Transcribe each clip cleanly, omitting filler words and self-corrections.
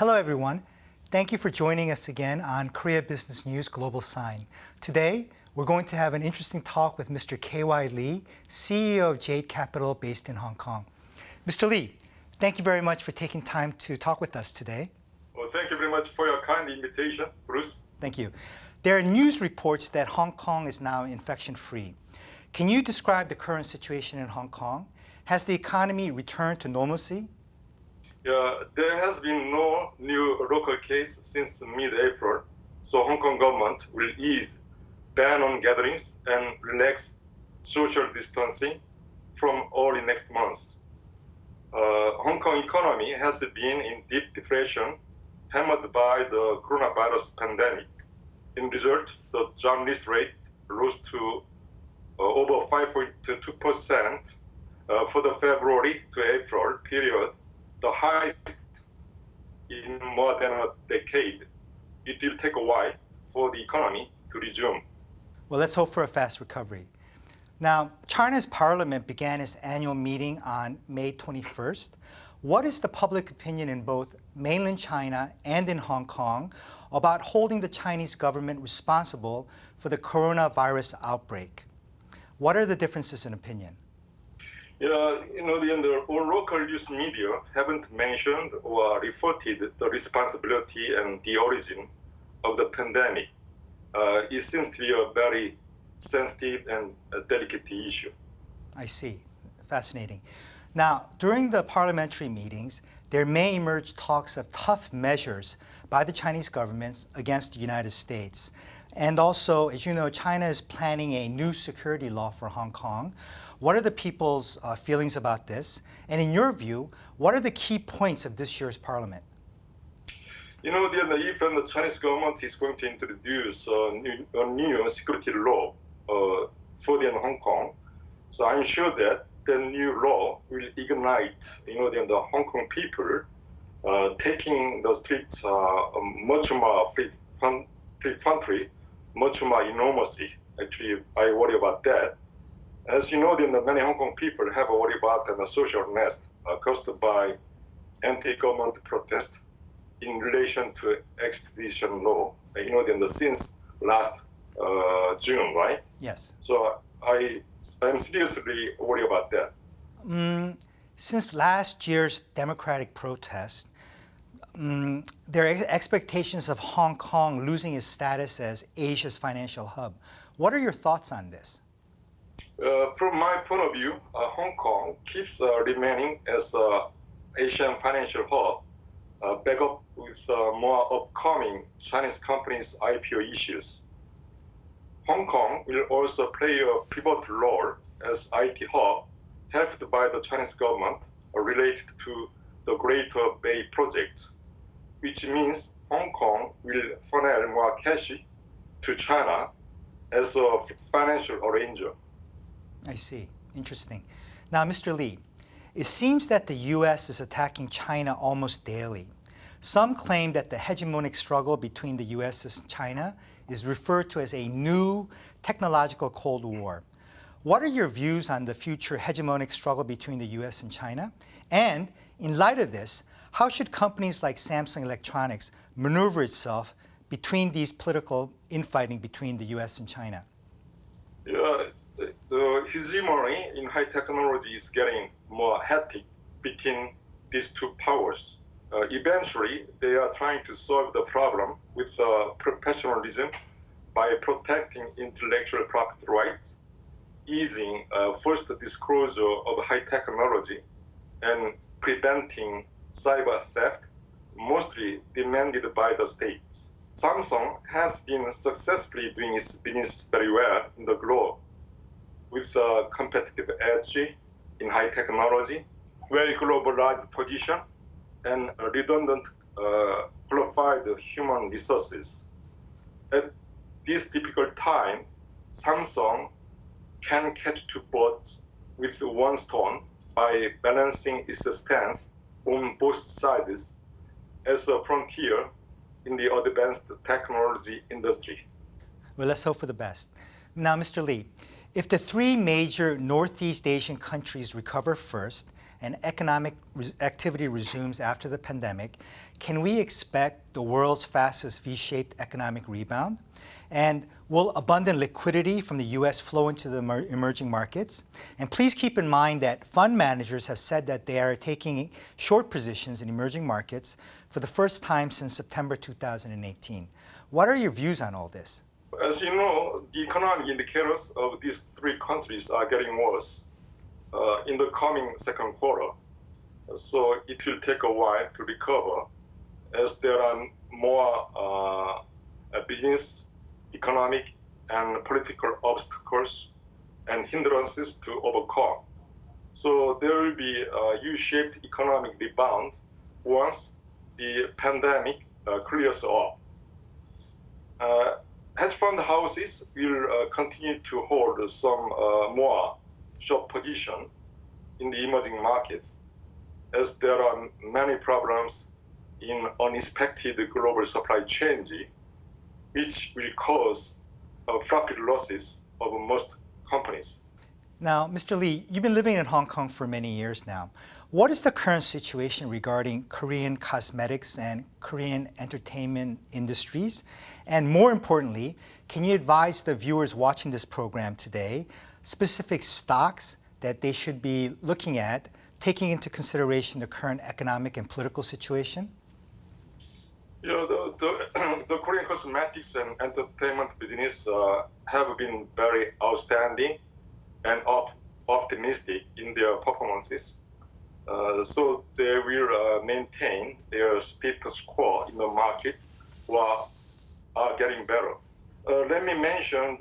Hello, everyone. Thank you for joining us again on Korea Business News Global Sign. Today, we're going to have an interesting talk with Mr. K.Y. Lee, CEO of Jade Capital based in Hong Kong. Mr. Lee, thank you very much for taking time to talk with us today. Well, thank you very much for your kind invitation, Bruce. Thank you. There are news reports that Hong Kong is now infection-free. Can you describe the current situation in Hong Kong? Has the economy returned to normalcy? Yeah, there has been no new local case since mid-April, so Hong Kong government will ease ban on gatherings and relax social distancing from early next month. Hong Kong economy has been in deep depression, hammered by the coronavirus pandemic. In result, the jobless rate rose to over 5.2% for the February to April period, the highest in more than a decade. It will take a while for the economy to resume. Well, let's hope for a fast recovery. Now, China's parliament began its annual meeting on May 21st. What is the public opinion in both mainland China and in Hong Kong about holding the Chinese government responsible for the coronavirus outbreak? What are the differences in opinion? The local news media haven't mentioned or reported the responsibility and the origin of the pandemic. It seems to be a very sensitive and delicate issue. I see. Fascinating. Now, during the parliamentary meetings, there may emerge talks of tough measures by the Chinese government against the United States. And also, as you know, China is planning a new security law for Hong Kong. What are the people's feelings about this? And in your view, what are the key points of this year's parliament? If the Chinese government is going to introduce a new security law for Hong Kong, so I'm sure that the new law will ignite, the Hong Kong people taking the streets much more frequently, much more enormously. Actually, I worry about that. As you know, many Hong Kong people have worried about the social unrest caused by anti-government protest in relation to extradition law. Since last June, right? Yes. So I'm seriously worried about that. Since last year's democratic protest, there are expectations of Hong Kong losing its status as Asia's financial hub. What are your thoughts on this? From my point of view, Hong Kong keeps remaining as an Asian financial hub, backed up with more upcoming Chinese companies' IPO issues. Hong Kong will also play a pivotal role as IT hub, helped by the Chinese government related to the Greater Bay Project, which means Hong Kong will funnel more cash to China as a financial arranger. I see. Interesting. Now, Mr. Lee, it seems that the U.S. is attacking China almost daily. Some claim that the hegemonic struggle between the U.S. and China is referred to as a new technological Cold War. What are your views on the future hegemonic struggle between the U.S. and China? And in light of this, how should companies like Samsung Electronics maneuver itself between these political infighting between the U.S. and China? The hegemony in high technology is getting more hectic between these two powers. Eventually, they are trying to solve the problem with professionalism by protecting intellectual property rights, easing first disclosure of high technology, and preventing cyber theft, mostly demanded by the states. Samsung has been successfully doing its business very well in the globe, with a competitive edge in high technology, very globalized position, and redundant qualified human resources. At this difficult time, Samsung can catch two birds with one stone by balancing its stance on both sides as a frontier in the advanced technology industry. Well, let's hope for the best. Now, Mr. Lee, if the three major Northeast Asian countries recover first and economic activity resumes after the pandemic, can we expect the world's fastest V-shaped economic rebound? And will abundant liquidity from the U.S. flow into the emerging markets? And please keep in mind that fund managers have said that they are taking short positions in emerging markets for the first time since September 2018. What are your views on all this? As you know, the economic indicators of these three countries are getting worse in the coming second quarter. So it will take a while to recover as there are more business, economic, and political obstacles and hindrances to overcome. So there will be a U-shaped economic rebound once the pandemic clears up. Hedge fund houses will continue to hold some more short position in the emerging markets as there are many problems in unexpected global supply chain, which will cause profit losses of most companies. Now, Mr. Lee, you've been living in Hong Kong for many years now. What is the current situation regarding Korean cosmetics and Korean entertainment industries? And more importantly, can you advise the viewers watching this program today specific stocks that they should be looking at, taking into consideration the current economic and political situation? You know, the Korean cosmetics and entertainment business have been very outstanding and optimistic in their performances. So they will maintain their status quo in the market while getting better. Let me mention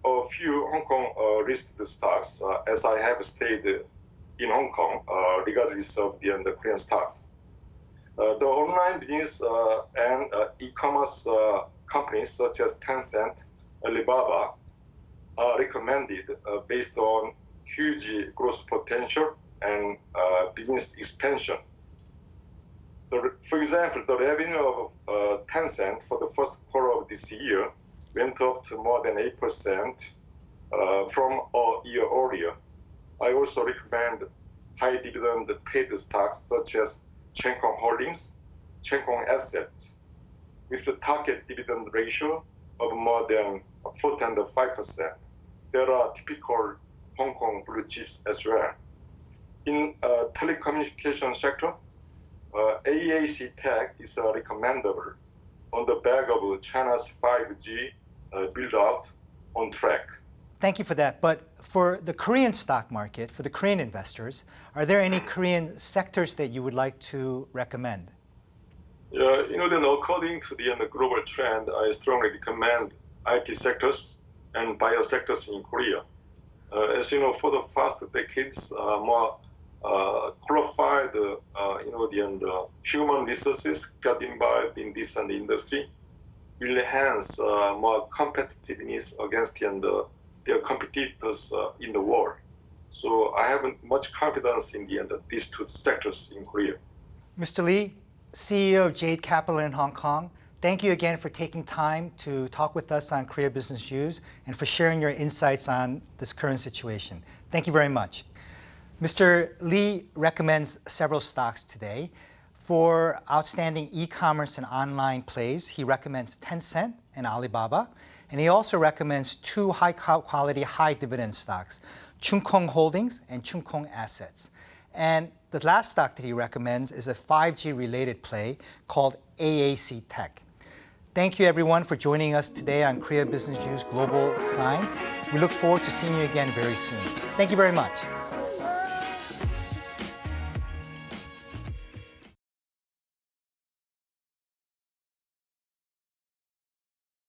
a few Hong Kong listed stocks as I have stayed in Hong Kong regardless of the Korean stocks. The online business and e-commerce companies such as Tencent, Alibaba are recommended based on huge growth potential and business expansion. For example, the revenue of Tencent for the first quarter of this year went up to more than 8% from a year earlier. I also recommend high dividend paid stocks such as Chenkong Holdings, Chenkong Assets, with the target dividend ratio of more than 4.5%. There are typical Hong Kong blue chips as well. In telecommunication sector, AAC Tech is recommendable on the back of China's 5G build-out on track. Thank you for that. But for the Korean stock market, for the Korean investors, are there any Korean sectors that you would like to recommend? Yeah, you know, then according to the global trend, I strongly recommend IT sectors and bio sectors in Korea. As you know, for the past decades, more qualified, the human resources got involved in this industry will enhance more competitiveness against their competitors in the world. So I have much confidence in these two sectors in Korea. Mr. Lee, CEO of Jade Capital in Hong Kong, thank you again for taking time to talk with us on Korea Business News and for sharing your insights on this current situation. Thank you very much. Mr. Lee recommends several stocks today. For outstanding e-commerce and online plays, he recommends Tencent and Alibaba. And he also recommends two high-quality, high-dividend stocks, Chung Kong Holdings and Chung Kong Assets. And the last stock that he recommends is a 5G-related play called AAC Tech. Thank you, everyone, for joining us today on Korea Business News Global Signs. We look forward to seeing you again very soon. Thank you very much.